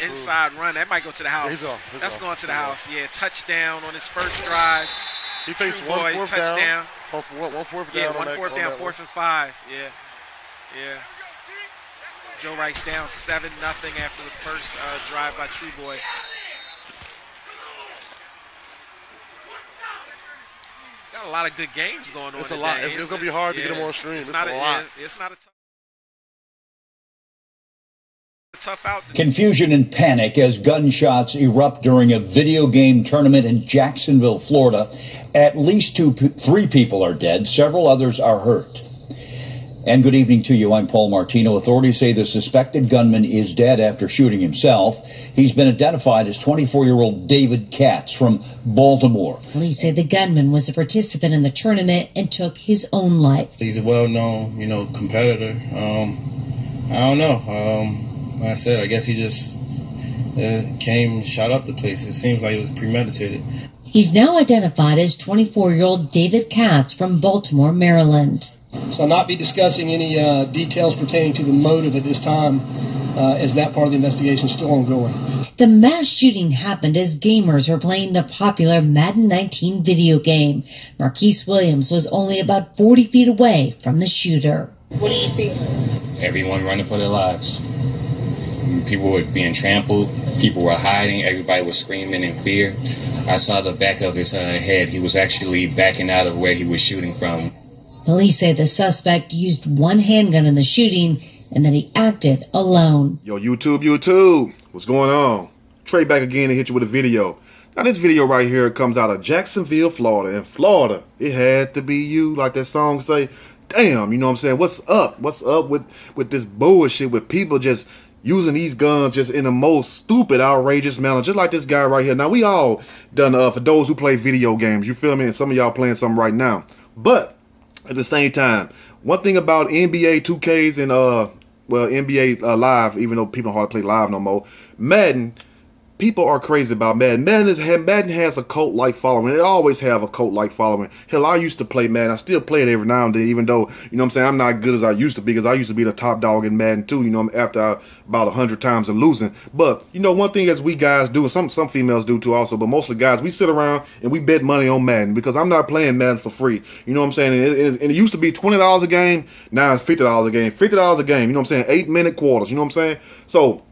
inside run. That might go to the house. That's going to the house. Yeah, touchdown on his first drive. He faced True boy, touchdown. One fourth down. Yeah, one fourth down, 4th and 5. Yeah. Joe writes down 7-0 after the first drive by True Boy. Got a lot of good games going on. It's a lot. It's going to be hard to get them on stream. It's not a lot. It's not a tough out. Confusion and panic as gunshots erupt during a video game tournament in Jacksonville, Florida. At least 3 people are dead. Several others are hurt. And good evening to you. I'm Paul Martino. Authorities say the suspected gunman is dead after shooting himself. He's been identified as 24-year-old David Katz from Baltimore. Police say the gunman was a participant in the tournament and took his own life. He's a well-known, competitor. I don't know. Like I said, I guess he just came and shot up the place. It seems like it was premeditated. He's now identified as 24-year-old David Katz from Baltimore, Maryland. So I'll not be discussing any details pertaining to the motive at this time, as that part of the investigation is still ongoing. The mass shooting happened as gamers were playing the popular Madden 19 video game. Marquise Williams was only about 40 feet away from the shooter. What did you see? Everyone running for their lives. People were being trampled. People were hiding. Everybody was screaming in fear. I saw the back of his head. He was actually backing out of where he was shooting from. Police say the suspect used one handgun in the shooting and that he acted alone. Yo, YouTube, what's going on? Trey back again to hit you with a video. Now this video right here comes out of Jacksonville, Florida. In Florida, it had to be you, like that song say. Damn, you know what I'm saying? What's up? What's up with this bullshit with people just using these guns just in the most stupid, outrageous manner, just like this guy right here. Now, we all done, for those who play video games, you feel me? And some of y'all playing something right now. But at the same time, one thing about NBA 2Ks and, NBA Live, even though people hardly play live no more, Madden, people are crazy about Madden. Madden has a cult-like following. It always have a cult-like following. Hell, I used to play Madden. I still play it every now and then, even though, you know what I'm saying, I'm not good as I used to be, because I used to be the top dog in Madden too, you know, after about 100 times and losing. But, you know, one thing as we guys do, and some females do too also, but mostly guys, we sit around and we bet money on Madden, because I'm not playing Madden for free. You know what I'm saying? And it used to be $20 a game. Now it's $50 a game. $50 a game. You know what I'm saying? 8-minute quarters. You know what I'm saying? So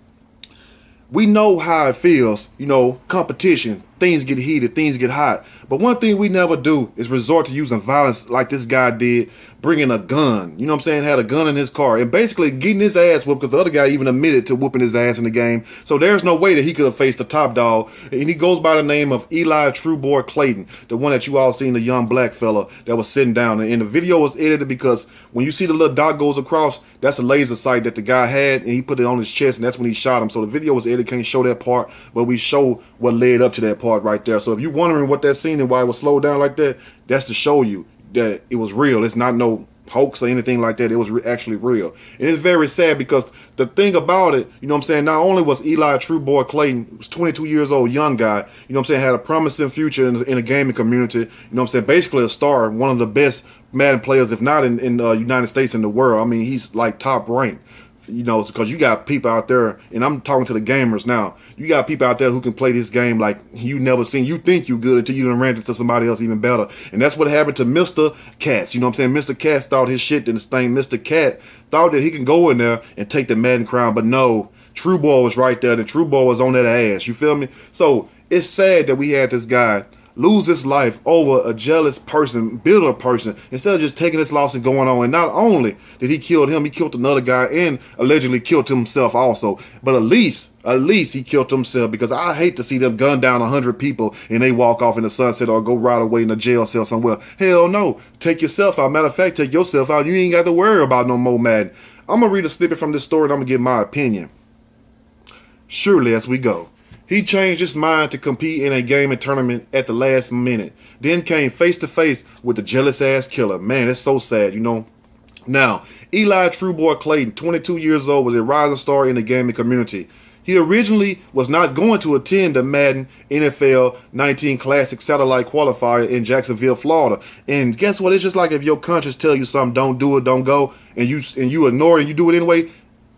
we know how it feels, you know, competition, things get heated, things get hot. But one thing we never do is resort to using violence like this guy did, bringing a gun, you know what I'm saying, had a gun in his car, and basically getting his ass whooped, because the other guy even admitted to whooping his ass in the game. So there's no way that he could have faced the top dog. And he goes by the name of Eli Trueboy Clayton, the one that you all seen, the young black fella that was sitting down. And the video was edited because when you see the little dot goes across, that's a laser sight that the guy had, and he put it on his chest, and that's when he shot him. So the video was edited, can't show that part, but we show what led up to that part right there. So if you're wondering what that scene and why it was slowed down like that, that's to show you that it was real. It's not no hoax or anything like that. It was actually real. And it's very sad, because the thing about it, you know what I'm saying, not only was Eli Trueboy Clayton, was 22 years old, young guy, you know what I'm saying, had a promising future in the gaming community, you know what I'm saying, basically a star, one of the best Madden players, if not in United States, in the world. I mean, he's like top ranked. You know, because you got people out there, and I'm talking to the gamers now, you got people out there who can play this game like you never seen. You think you good until you done ran into somebody else even better. And that's what happened to Mr. Katz. You know what I'm saying? Mr. Katz thought his shit didn't stink. Mr. Cat thought that he can go in there and take the Madden crown, but no, True Boy was right there. The True Boy was on that ass. You feel me? So it's sad that we had this guy lose his life over a jealous person, bitter person, instead of just taking his loss and going on. And not only did he kill him, he killed another guy and allegedly killed himself also. But at least he killed himself, because I hate to see them gun down 100 people and they walk off in the sunset or go right away in a jail cell somewhere. Hell no. Take yourself out. Matter of fact, take yourself out. You ain't got to worry about no more Madden. I'm going to read a snippet from this story and I'm going to give my opinion. Surely as we go. He changed his mind to compete in a gaming tournament at the last minute. Then came face to face with the jealous ass killer. Man, it's so sad, you know. Now, Eli Trueboy Clayton, 22 years old, was a rising star in the gaming community. He originally was not going to attend the Madden NFL 19 Classic Satellite Qualifier in Jacksonville, Florida. And guess what? It's just like if your conscience tell you something, don't do it, don't go, and you ignore it and you do it anyway.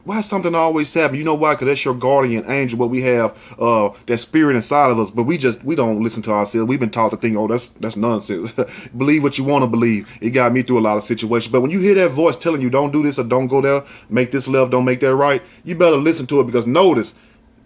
Why something always happen? You know why? Because that's your guardian angel, what we have, that spirit inside of us. But we don't listen to ourselves. We've been taught to think, oh, that's nonsense. Believe what you want to believe. It got me through a lot of situations. But when you hear that voice telling you don't do this or don't go there, make this left, don't make that right, you better listen to it, because notice,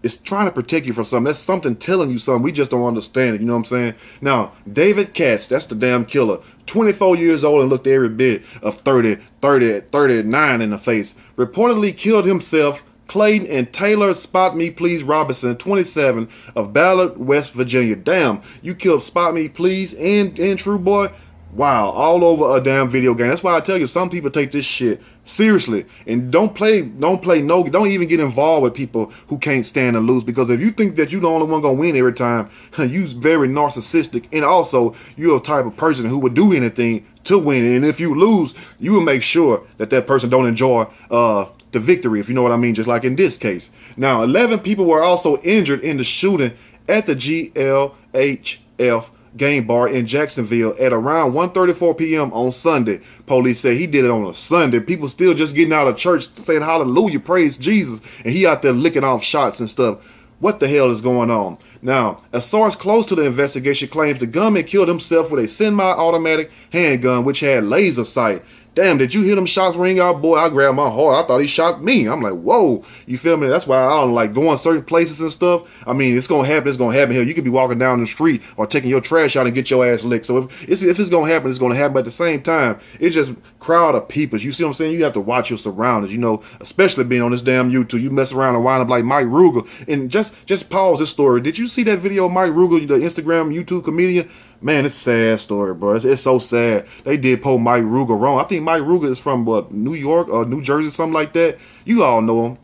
it's trying to protect you from something. That's something telling you something. We just don't understand it. You know what I'm saying? Now, David Katz, that's the damn killer. 24 years old and looked every bit of 39 in the face. Reportedly killed himself, Clayton and Taylor Spot Me Please Robinson, 27, of Ballard, West Virginia. Damn, you killed Spot Me Please and True Boy? Wow, all over a damn video game. That's why I tell you, some people take this shit seriously and don't even get involved with people who can't stand to lose, because if you think that you're the only one gonna win every time, you're very narcissistic, and also you're a type of person who would do anything to win. And if you lose, you will make sure that person don't enjoy the victory, if you know what I mean, just like in this case. Now, 11 people were also injured in the shooting at the GLHF game bar in Jacksonville at around 1:34 p.m. on Sunday. Police say he did it on a Sunday. People still just getting out of church saying hallelujah, praise Jesus, and he out there licking off shots and stuff. What the hell is going on? Now, a source close to the investigation claims the gunman killed himself with a semi-automatic handgun which had laser sight. Damn, did you hear them shots ring out? Boy, I grabbed my heart. I thought he shot me. I'm like, whoa. You feel me? That's why I don't like going certain places and stuff. I mean, it's going to happen. It's going to happen here. You could be walking down the street or taking your trash out and get your ass licked. So if it's going to happen, it's going to happen. But at the same time, it's just crowd of people. You see what I'm saying? You have to watch your surroundings, you know, especially being on this damn YouTube. You mess around and wind up like Mike Ruger. And just pause this story. Did you see that video of Mike Ruger, the Instagram YouTube comedian? Man, it's a sad story, bro. It's so sad. They did pull Mike Ruger wrong. I think Mike Ruger is from New York or New Jersey, something like that. You all know him.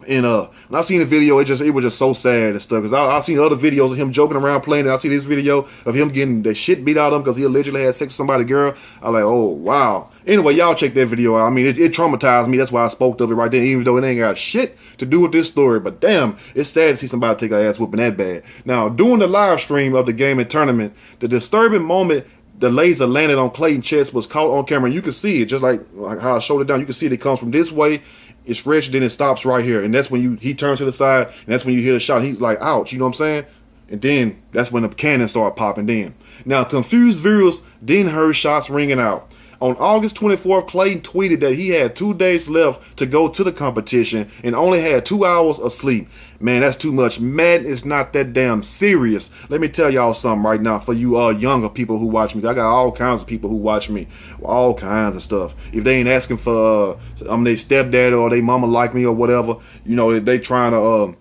And when I seen the video, it was just so sad and stuff. Cause I seen other videos of him joking around playing, and I see this video of him getting the shit beat out of him because he allegedly had sex with somebody's girl. I'm like, oh wow. Anyway, y'all check that video out. I mean, it traumatized me. That's why I spoke of it right there, even though it ain't got shit to do with this story. But damn, it's sad to see somebody take a ass whooping that bad. Now, during the live stream of the gaming tournament, the disturbing moment the laser landed on Clayton's chest was caught on camera. And you can see it, just like how I showed it down. You can see it comes from this way. It stretched, then it stops right here. And that's when he turns to the side, and that's when you hear the shot. He's like, ouch, you know what I'm saying? And then that's when the cannon started popping then. Now, confused viewers then heard shots ringing out. On August 24th, Clayton tweeted that he had 2 days left to go to the competition and only had 2 hours of sleep. Man, that's too much. Madden is not that damn serious. Let me tell y'all something right now for you younger people who watch me. I got all kinds of people who watch me. All kinds of stuff. If they ain't asking for their stepdad or they mama like me or whatever, you know, they trying to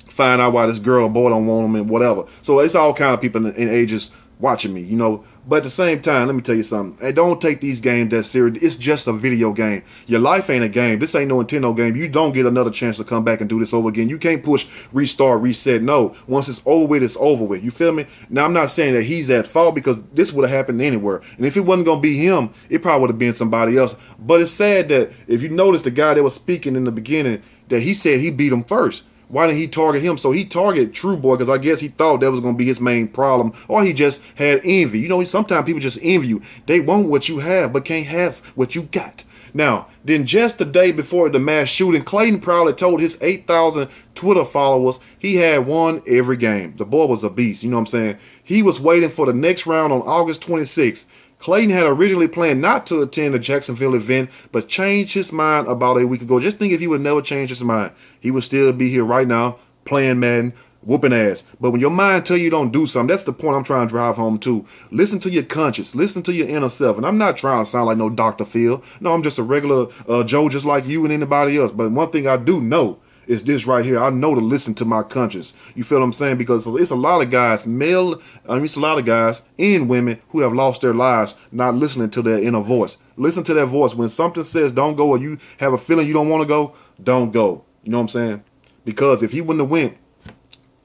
find out why this girl or boy don't want them and whatever. So it's all kind of people in ages watching me, you know. But at the same time, let me tell you something. Hey, don't take these games that serious. It's just a video game. Your life ain't a game. This ain't no Nintendo game. You don't get another chance to come back and do this over again. You can't push restart, reset. No. Once it's over with, it's over with. You feel me? Now, I'm not saying that he's at fault, because this would have happened anywhere. And if it wasn't going to be him, it probably would have been somebody else. But it's sad that if you notice the guy that was speaking in the beginning, that he said he beat him first. Why didn't he target him? So he targeted True Boy because I guess he thought that was going to be his main problem, or he just had envy. You know, sometimes people just envy you. They want what you have but can't have what you got. Now, then just the day before the mass shooting, Clayton proudly told his 8,000 Twitter followers he had won every game. The boy was a beast, you know what I'm saying? He was waiting for the next round on August 26th. Clayton had originally planned not to attend the Jacksonville event, but changed his mind about a week ago. Just think if he would have never changed his mind, he would still be here right now playing Madden, whooping ass. But when your mind tell you don't do something, that's the point I'm trying to drive home to. Listen to your conscience. Listen to your inner self. And I'm not trying to sound like no Dr. Phil. No, I'm just a regular Joe just like you and anybody else. But one thing I do know is this right here. I know to listen to my conscience. You feel what I'm saying? Because it's a lot of guys, it's a lot of guys and women who have lost their lives not listening to their inner voice. Listen to that voice. When something says don't go, or you have a feeling you don't want to go, don't go. You know what I'm saying? Because if he wouldn't have went,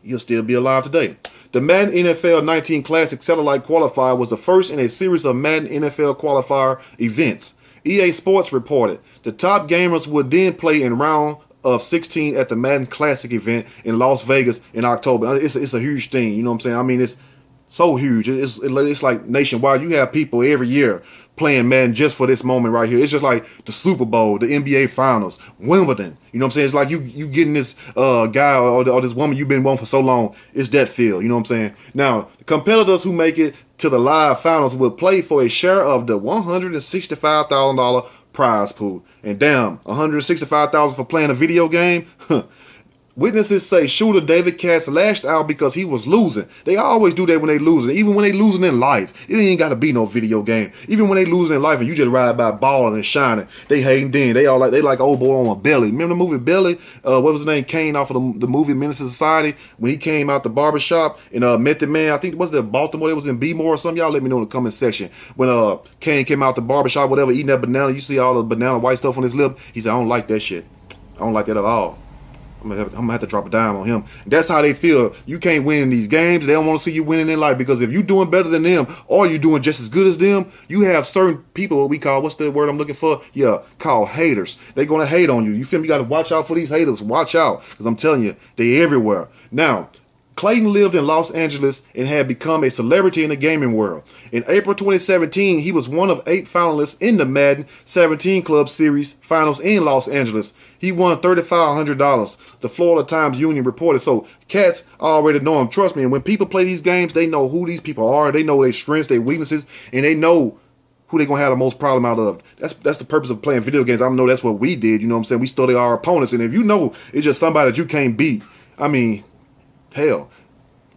he'll still be alive today. The Madden NFL 19 Classic Satellite Qualifier was the first in a series of Madden NFL Qualifier events. EA Sports reported the top gamers would then play in round of 16 at the Madden Classic event in Las Vegas in October. It's a huge thing, you know what I'm saying? I mean, So huge. It's like nationwide. You have people every year playing Madden just for this moment right here. It's just like the Super Bowl, the NBA Finals, Wimbledon. You know what I'm saying? It's like you getting this guy or this woman you've been wanting for so long. It's that feel. You know what I'm saying? Now, the competitors who make it to the live finals will play for a share of the $165,000 prize pool. And damn, $165,000 for playing a video game? Witnesses say shooter David Katz lashed out because he was losing. They always do that when they losing, even when they losing in life. It ain't got to be no video game. Even when they losing in life and you just ride by balling and shining, they hating then. They like old boy on a Belly. Remember the movie Belly? What was his name? Kane off of the movie Menace to Society when he came out the barbershop and met the man. I think it was Baltimore. It was in B-more or something. Y'all let me know in the comment section. When Kane came out the barbershop, whatever, eating that banana, you see all the banana white stuff on his lip. He said, I don't like that shit. I don't like that at all. I'm gonna have to drop a dime on him. That's how they feel. You can't win in these games. They don't want to see you winning in life because if you're doing better than them or you're doing just as good as them, you have certain people, what we call, what's the word I'm looking for? Yeah, called haters. They're gonna hate on you. You feel me? You got to watch out for these haters. Watch out, because I'm telling you, they everywhere. Now, Clayton lived in Los Angeles and had become a celebrity in the gaming world. In April 2017, he was one of 8 finalists in the Madden 17 Club Series finals in Los Angeles. He won $3,500, the Florida Times Union reported. So cats already know him. Trust me, and when people play these games, they know who these people are. They know their strengths, their weaknesses, and they know who they're going to have the most problem out of. That's the purpose of playing video games. I know that's what we did. You know what I'm saying? We study our opponents, and if you know it's just somebody that you can't beat, I mean, hell,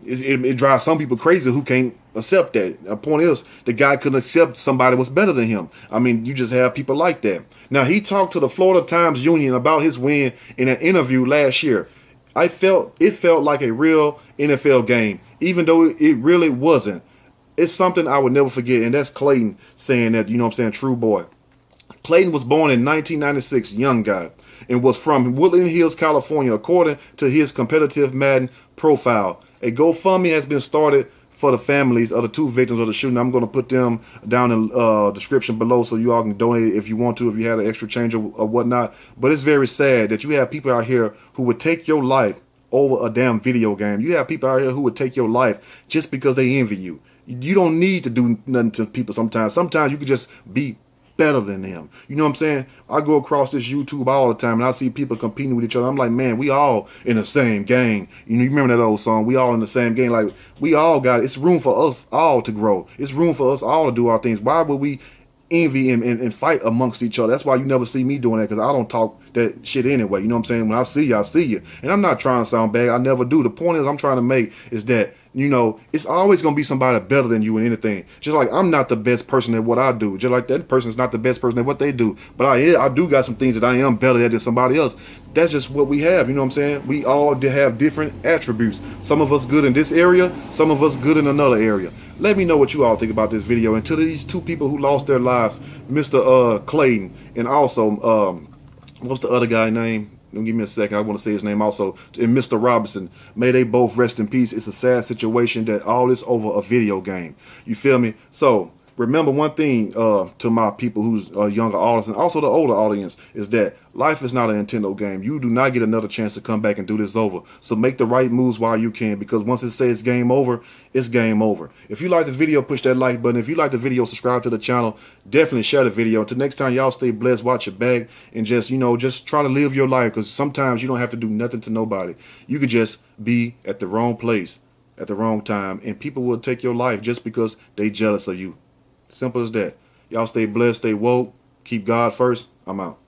it drives some people crazy who can't accept that. The point is, the guy couldn't accept somebody was better than him. I mean, you just have people like that. Now, he talked to the Florida Times Union about his win in an interview last year. It felt like a real NFL game, even though it really wasn't. It's something I would never forget, and that's Clayton saying that, you know what I'm saying, true boy. Clayton was born in 1996, young guy, and was from Woodland Hills, California, according to his competitive Madden profile. A GoFundMe has been started for the families of the 2 victims of the shooting. I'm going to put them down in the description below so you all can donate if you want to, if you had an extra change or whatnot. But it's very sad that you have people out here who would take your life over a damn video game. You have people out here who would take your life just because they envy you. You don't need to do nothing to people sometimes. Sometimes you could just be better than them. You know what I'm saying? I go across this YouTube all the time and I see people competing with each other. I'm like, man, we all in the same gang. You know, you remember that old song, we all in the same gang. Like, we all got it. It's room for us all to grow. It's room for us all to do our things. Why would we envy and fight amongst each other? That's why you never see me doing that, because I don't talk that shit anyway. You know what I'm saying? When I see you, I see you. And I'm not trying to sound bad. I never do. The point is I'm trying to make is that, you know, it's always going to be somebody better than you in anything. Just like I'm not the best person at what I do. Just like that person's not the best person at what they do. But I do got some things that I am better at than somebody else. That's just what we have. You know what I'm saying? We all have different attributes. Some of us good in this area. Some of us good in another area. Let me know what you all think about this video. And to these 2 people who lost their lives, Mr. Clayton, and also, what's the other guy's name? Give me a second. I want to say his name also. And Mr. Robinson. May they both rest in peace. It's a sad situation that all this over a video game. You feel me? So remember one thing to my people who's a younger audience and also the older audience is that life is not a Nintendo game. You do not get another chance to come back and do this over. So make the right moves while you can, because once it says game over, it's game over. If you like this video, push that like button. If you like the video, subscribe to the channel. Definitely share the video. Until next time, y'all stay blessed, watch your back, and just, you know, just try to live your life, because sometimes you don't have to do nothing to nobody. You could just be at the wrong place at the wrong time, and people will take your life just because they jealous of you. Simple as that. Y'all stay blessed, stay woke, keep God first. I'm out.